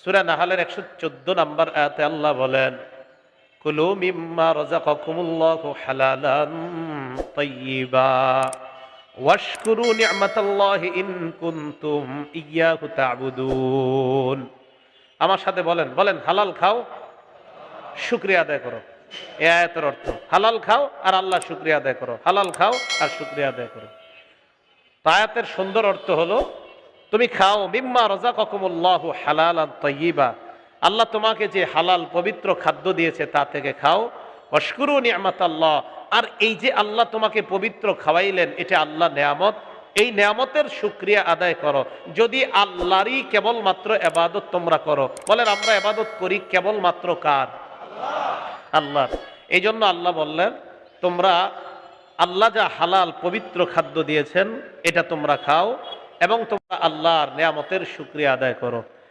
সূরা নাহলের 114 নম্বর আয়াতে আল্লাহ বলেন, কুলু মিম্মা রাযাকাকুমুল্লাহু হালালান তাইয়্যিবা ওয়াশকুরু নি'মাতাল্লাহি ইন কুনতুম ইয়্যাহু তা'বুদুন। আমার সাথে বলেন, বলেন হালাল খাও, শুকরিয়া আদায় করো। এই আয়াতের অর্থ হালাল খাও আর আল্লাহ শুকরিয়া আদায় করো, হালাল খাও আর শুকরিয়া আদায় করো। তো আয়াতের সুন্দর অর্থ হলো, তুমি খাও মিম্মা রাযাকাকুমুল্লাহু হালালান তাইয়্যিবা, আল্লাহ তোমাকে যে হালাল পবিত্র খাদ্য দিয়েছে তা থেকে খাও। ওয়াশকুরু নি'মাতাল্লাহ, আর এই যে আল্লাহ তোমাকে পবিত্র খাওয়াইলেন এটা আল্লাহ নেয়ামত, এই নেয়ামতের শুকরিয়া আদায় করো। যদি আল্লাহরই কেবলমাত্র ইবাদত তোমরা করো, বলেন আমরা ইবাদত করি কেবলমাত্র কার? আল্লাহর। এই জন্য আল্লাহ বললেন, তোমরা আল্লাহ যা হালাল পবিত্র খাদ্য দিয়েছেন এটা তোমরা খাও এবং তোমরা আল্লাহর নেয়ামতের শুকরিয়া আদায় করো।